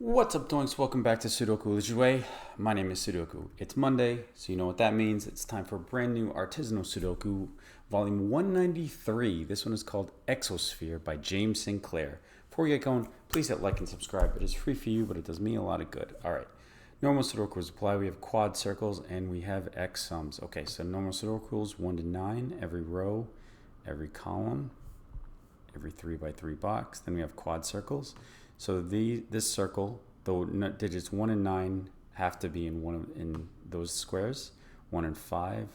What's up, doinks? Welcome back to Sudoku Legit Way. My name is Sudoku. It's Monday, so you know what that means. It's time for a brand new Artisanal Sudoku, volume 193. This one is called Exosphere by James Sinclair. Before we get going, please hit like and subscribe. It is free for you, but it does me a lot of good. All right. Normal Sudokus apply. We have quad circles and we have X sums. Okay, so normal Sudokus 1 to 9, every row, every column, every 3 by 3 box. Then we have quad circles. So this circle, the digits 1 and 9 have to be in those squares. 1 and 5,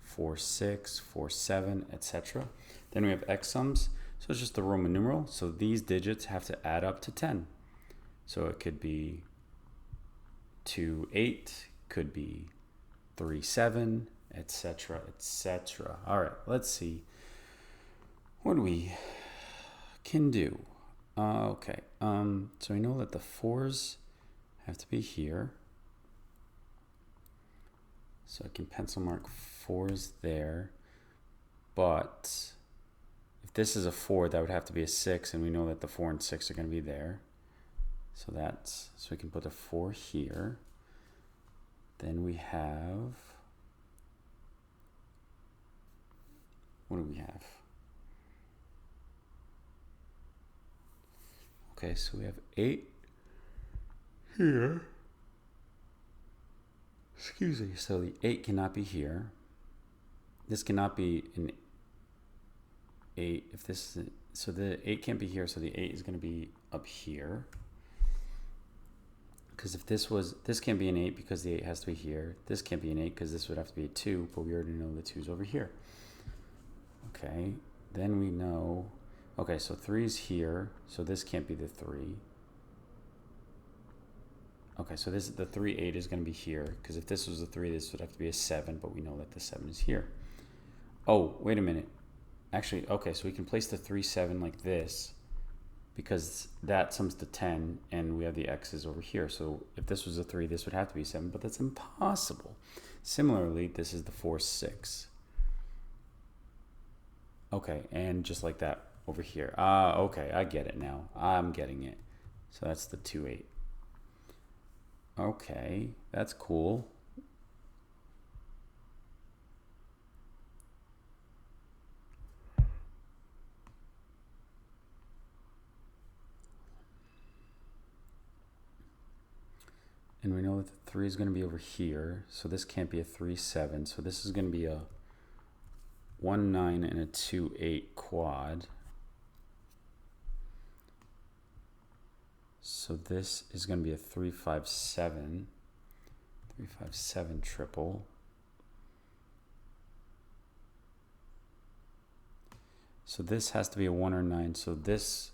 4, 6, 4, 7, etc. Then we have X sums. So it's just the Roman numeral. So these digits have to add up to 10. So it could be 2, 8, could be 3, 7, etc., etc. All right, let's see what we can do. Okay, so we know that the 4s have to be here. So I can pencil mark 4s there. But if this is a 4, that would have to be a 6, and we know that the 4 and 6 are going to be there. So we can put a 4 here. Then we have, what do we have? Okay, so we have 8 here. Excuse me. So the 8 cannot be here. This cannot be an 8. If this is, so the 8 can't be here, so the 8 is going to be up here. Because if this can't be an 8 because the 8 has to be here. This can't be an 8 because this would have to be a 2, but we already know the 2 is over here. Okay, then we know, okay, so 3 is here, so this can't be the 3. Okay, so the 3, 8 is going to be here, because if this was a 3, this would have to be a 7, but we know that the 7 is here. Oh, wait a minute. Actually, okay, so we can place the 3, 7 like this, because that sums to 10, and we have the x's over here. So if this was a 3, this would have to be 7, but that's impossible. Similarly, this is the 4, 6. Okay, and just like that over here. Okay, I get it now. I'm getting it. So that's the 2, 8. Okay, that's cool. And we know that the 3 is going to be over here. So this can't be a 3, 7. So this is going to be a 1, 9 and a 2, 8 quad. So this is going to be a 3, 5, 7. 3, 5, 7 triple. So this has to be a 1 or 9. So this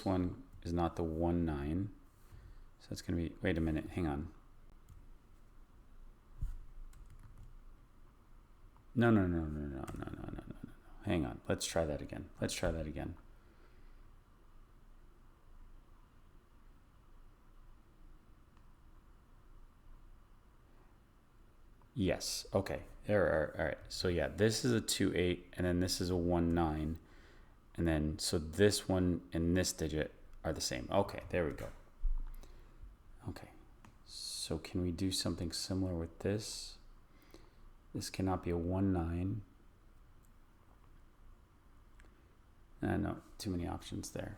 one is not the 1, 9. So it's going to be, wait a minute, hang on. No. Hang on. Let's try that again. Yes. Okay. There are. All right. So yeah, this is a 2, 8, and then this is a 1, 9, and then so this one and this digit are the same. Okay. There we go. Okay. So can we do something similar with this? This cannot be a 1, 9. No, too many options there.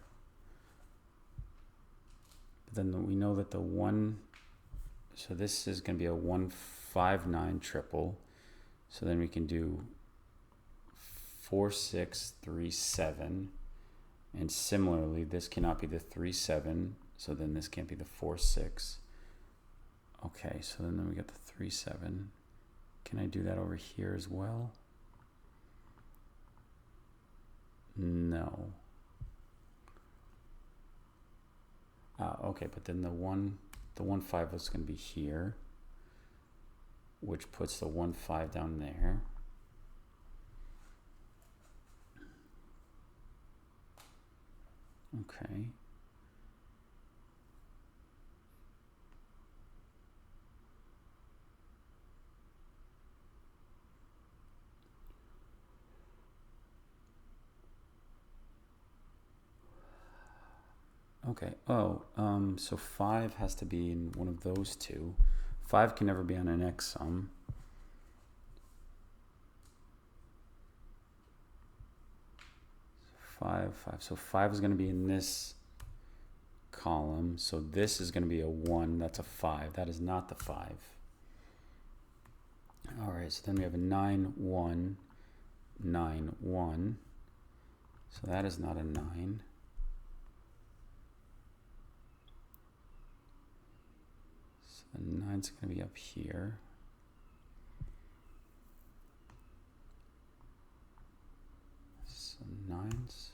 But then we know that the 1, so this is going to be a 1, 5, 9 triple. So then we can do 4, 6, 3, 7. And similarly, this cannot be the 3, 7. So then this can't be the 4, 6. Okay, so then we get the 3, 7. Can I do that over here as well? No. Okay, but then the 1, 5 is going to be here, which puts the 1, 5 down there. Okay. Okay. Oh, so 5 has to be in one of those two. 5 can never be on an X sum. Five. So 5 is going to be in this column. So this is going to be a 1. That's a 5. That is not the 5. All right. So then we have a 9, 1, 9, 1. So that is not a 9. So the 9's going to be up here. So 9's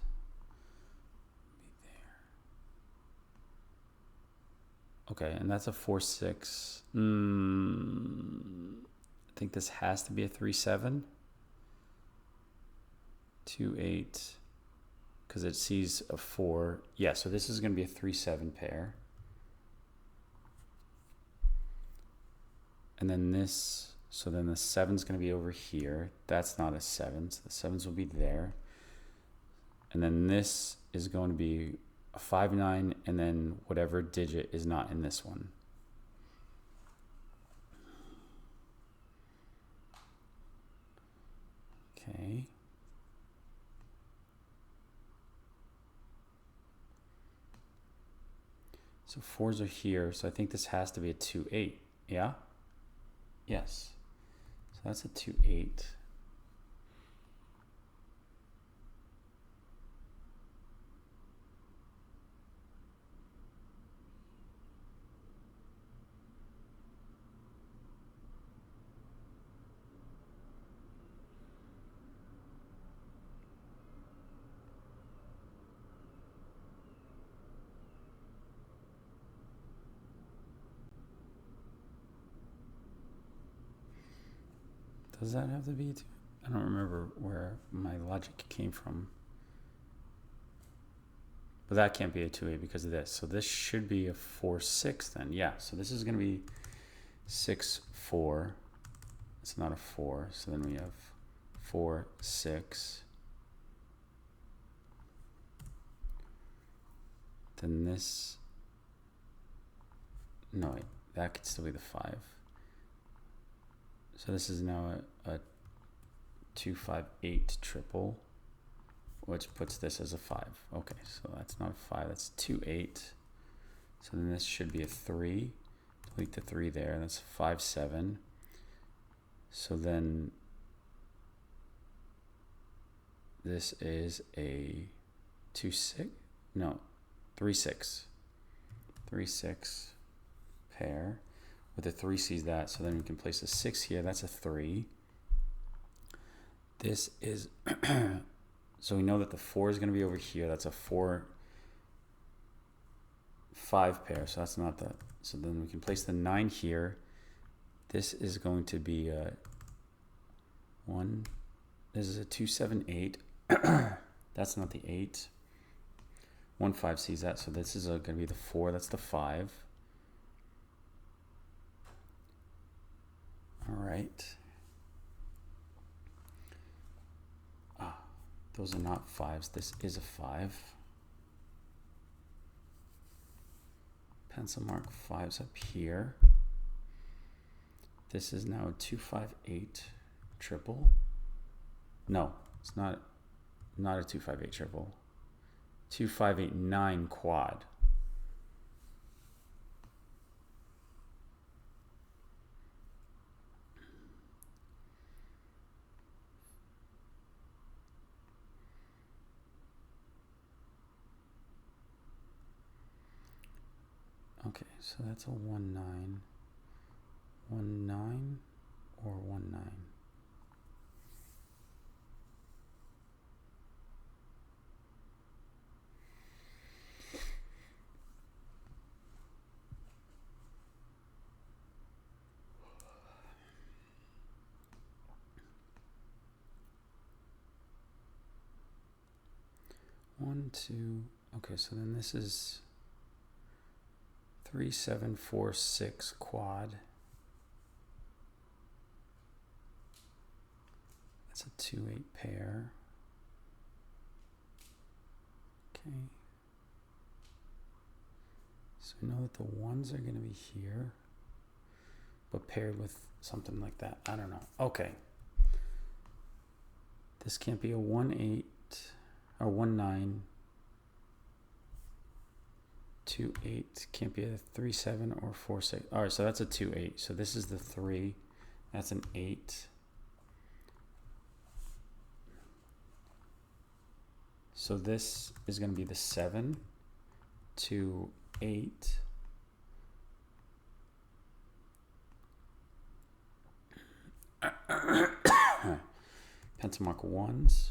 be there. Okay, and that's a 4, 6. I think this has to be a 3, 7. 2, 8. Because it sees a 4. Yeah, so this is going to be a 3, 7 pair. And then this, so then the 7's going to be over here. That's not a 7, so the 7's will be there. And then this is going to be a 5, 9, and then whatever digit is not in this one. Okay. So 4s are here, so I think this has to be a 2, 8. Yeah? Yes. So that's a 2, 8. Does that have to be 2? I don't remember where my logic came from. But that can't be a 2, 8 because of this. So this should be a 4, 6 then. Yeah, so this is going to be 6, 4. It's not a 4. So then we have 4, 6. Then this, no, wait, that could still be the 5. So this is now a 2, 5, 8 triple, which puts this as a 5. Okay, so that's not a 5, that's 2, 8. So then this should be a 3. Delete the 3 there, that's 5, 7. So then this is a 2, 6, no, 3, 6. 3, 6 pair. With the 3 sees that, so then we can place a 6 here. That's a 3. This is, so we know that the 4 is going to be over here. That's a 4, 5 pair. So that's not the, so then we can place the 9 here. This is going to be a 1. This is a 2, 7, 8. That's not the 8. 1, 5 sees that. So this is going to be the 4. That's the 5. All right. Those are not 5s. This is a 5. Pencil mark 5's up here. This is now a 2, 5, 8 triple. No, it's not a 2, 5, 8 triple. 2, 5, 8, 9 quad. Okay, so that's a 1, 9. 1, 9 or 1, 9. One, 2. Okay, so then this is 3, 7, 4, 6 quad. That's a 2, 8 pair. Okay. So we know that the ones are going to be here, but paired with something like that. I don't know. Okay. This can't be a 1-8 or 1-9. 2-8 can't be a 3-7 or 4-6. All right, so that's a 2-8. So this is the 3. That's an 8. So this is going to be the 7, 2, 8. Pencil mark 1s.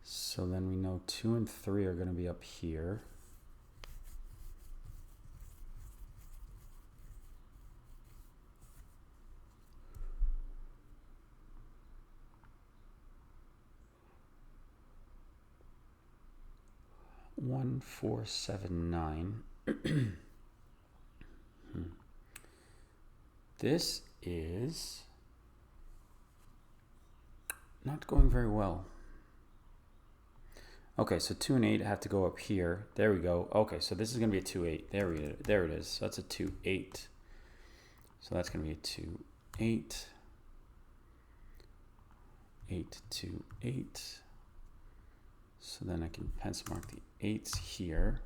So then we know 2 and 3 are going to be up here. One, 4, 7, 9. This is not going very well. Okay, so 2 and 8 have to go up here. There we go. Okay, so this is going to be a 2-8. There it is. So that's a 2-8. So that's going to be a 2-8. 8, 2, 8. So then I can pencil mark the 8s here.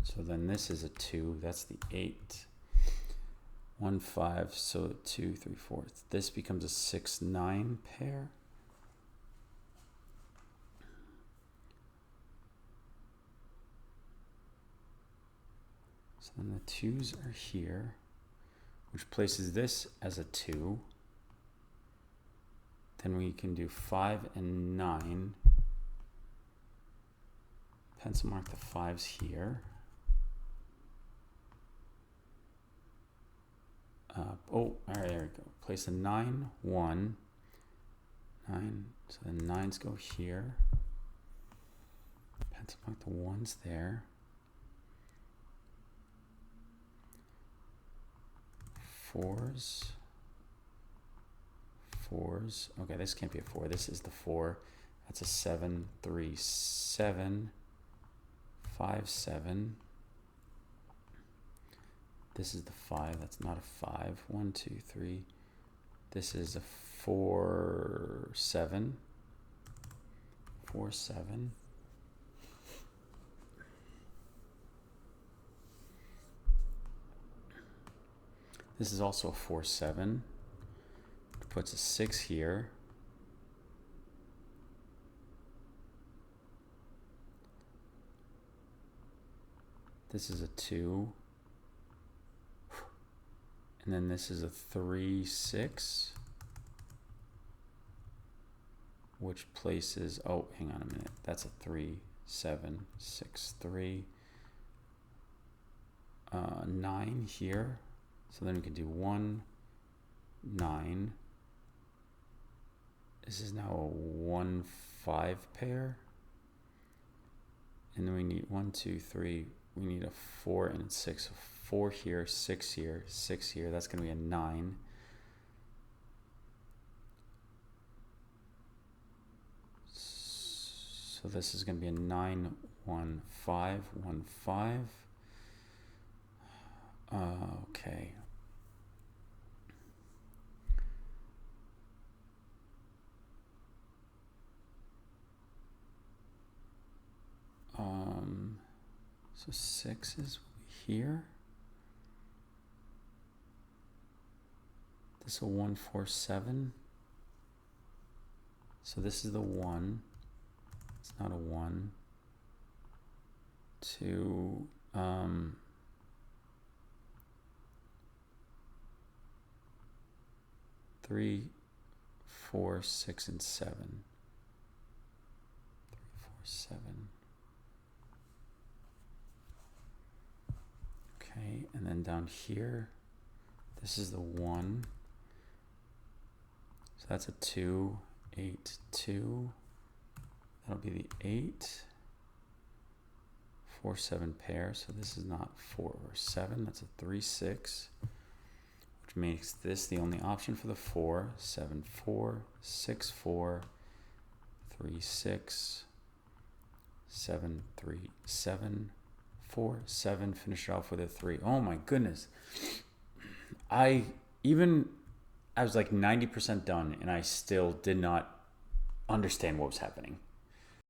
So then this is a 2. That's the 8. 1, 5. So 2, 3, 4. This becomes a 6, 9 pair. So then the 2s are here, which places this as a 2. Then we can do 5 and 9. Pencil mark the 5s here. All right, there we go. Place a 9, 1, 9. So the 9s go here. Pencil mark the 1s there. 4s. 4s. Okay, this can't be a 4. This is the 4. That's a 7, 3, 7, 5, 7. This is the 5. That's not a 5. 1, 2, 3. This is a 4, 7. 4, 7. This is also a 4, 7. Puts a 6 here. This is a 2. And then this is a 3, 6. Which places, oh, hang on a minute. That's a 3, 7, 6, 3. 9 here. So then we can do 1, 9. This is now a 1, 5 pair. And then we need 1, 2, 3. We need a 4 and a 6. So 4 here, 6 here, 6 here. That's going to be a 9. So this is going to be a 9, 1, 5, 1, 5. Okay. So 6 is here. This is a 1, 4, 7. So this is the 1. It's not a 1. 2. 3, 4, 6, and 7. 3, 4, 7. Okay, and then down here, this is the 1. that's a 2, 8, 2. That'll be the 8. 4, 7 pair. So this is not 4 or 7. That's a 3, 6. Which makes this the only option for the 4. 7, 4, 6, 4, 3, 6, 7, 3, 7, 4, 7. Finish it off with a 3. Oh my goodness. I was like 90% done and I still did not understand what was happening.